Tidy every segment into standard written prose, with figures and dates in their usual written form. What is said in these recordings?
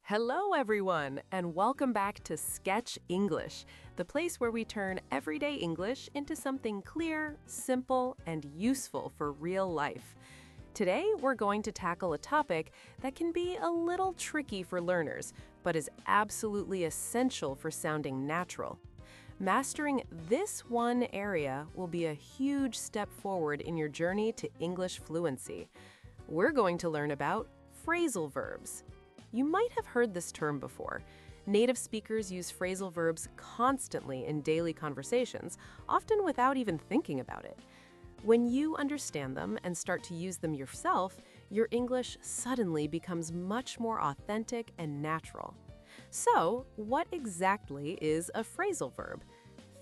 Hello, everyone, and welcome back to Sketch English, the place where we turn everyday English into something clear, simple, and useful for real life. Today, we're going to tackle a topic that can be a little tricky for learners, but is absolutely essential for sounding natural. Mastering this one area will be a huge step forward in your journey to English fluency. We're going to learn about phrasal verbs. You might have heard this term before. Native speakers use phrasal verbs constantly in daily conversations, often without even thinking about it. When you understand them and start to use them yourself, your English suddenly becomes much more authentic and natural. So, what exactly is a phrasal verb?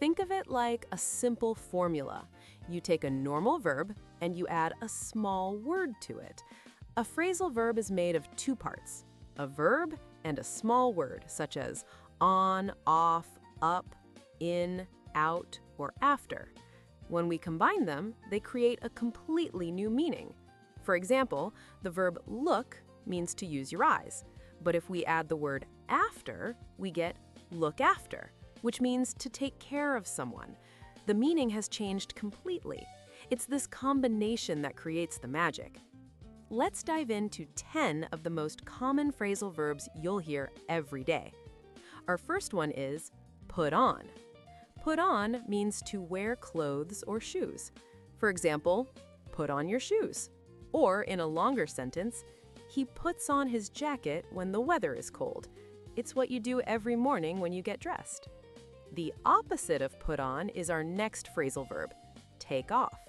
Think of it like a simple formula. You take a normal verb and you add a small word to it. A phrasal verb is made of two parts: a verb and a small word, such as on, off, up, in, out, or after. When we combine them, they create a completely new meaning. For example, the verb look means to use your eyes, but if we add the word after, we get look after, which means to take care of someone. The meaning has changed completely. It's this combination that creates the magic. Let's dive into 10 of the most common phrasal verbs you'll hear every day. Our first one is put on. Put on means to wear clothes or shoes. For example, put on your shoes. Or in a longer sentence, he puts on his jacket when the weather is cold. It's what you do every morning when you get dressed. The opposite of put on is our next phrasal verb, take off.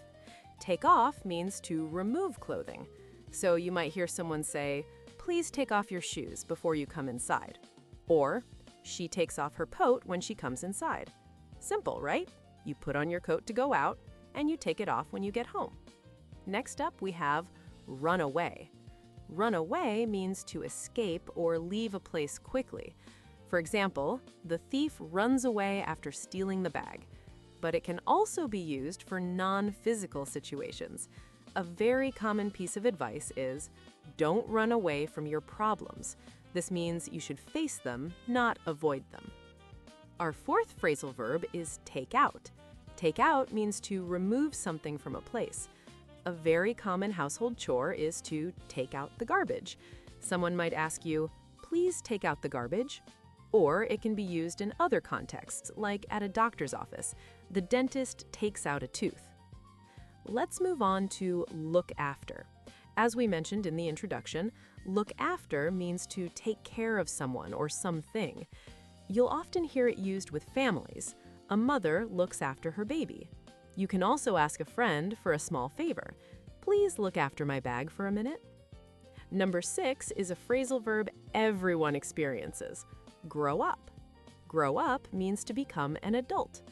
Take off means to remove clothing. So you might hear someone say, "Please take off your shoes before you come inside." Or, "She takes off her coat when she comes inside." Simple, right? You put on your coat to go out, and you take it off when you get home. Next up, we have run away. Run away means to escape or leave a place quickly. For example, the thief runs away after stealing the bag. But it can also be used for non-physical situations. A very common piece of advice is, don't run away from your problems. This means you should face them, not avoid them. Our fourth phrasal verb is take out. Take out means to remove something from a place. A very common household chore is to take out the garbage. Someone might ask you, "Please take out the garbage." Or it can be used in other contexts, like at a doctor's office. The dentist takes out a tooth. Let's move on to look after. As we mentioned in the introduction, look after means to take care of someone or something. You'll often hear it used with families. A mother looks after her baby. You can also ask a friend for a small favor. "Please look after my bag for a minute." Number 6 is a phrasal verb everyone experiences: grow up. Grow up means to become an adult.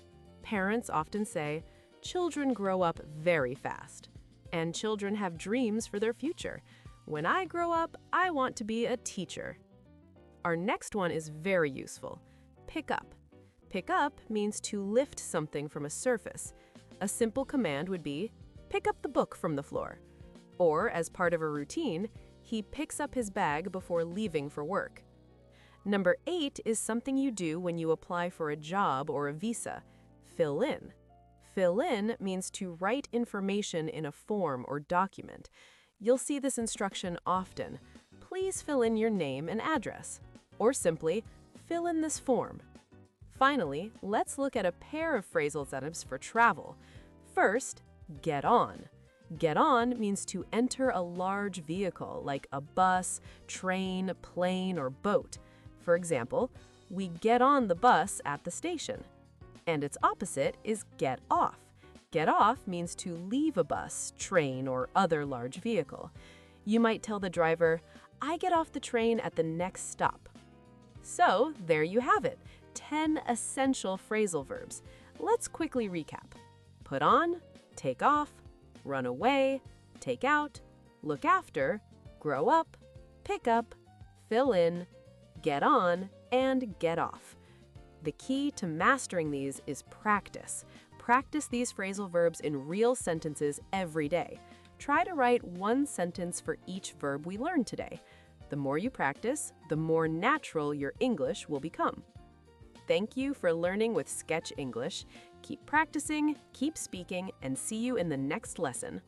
Parents often say, "Children grow up very fast." And children have dreams for their future. "When I grow up, I want to be a teacher." Our next one is very useful: pick up. Pick up means to lift something from a surface. A simple command would be, "Pick up the book from the floor." Or, as part of a routine, he picks up his bag before leaving for work. Number 8 is something you do when you apply for a job or a visa: fill in. Fill in means to write information in a form or document. You'll see this instruction often. "Please fill in your name and address." Or simply, "Fill in this form." Finally, let's look at a pair of phrasal verbs for travel. First, get on. Get on means to enter a large vehicle like a bus, train, plane, or boat. For example, we get on the bus at the station. And its opposite is get off. Get off means to leave a bus, train, or other large vehicle. You might tell the driver, "I get off the train at the next stop." So, there you have it, 10 essential phrasal verbs. Let's quickly recap. Put on, take off, run away, take out, look after, grow up, pick up, fill in, get on, and get off. The key to mastering these is practice. Practice these phrasal verbs in real sentences every day. Try to write one sentence for each verb we learned today. The more you practice, the more natural your English will become. Thank you for learning with Sketch English. Keep practicing, keep speaking, and see you in the next lesson.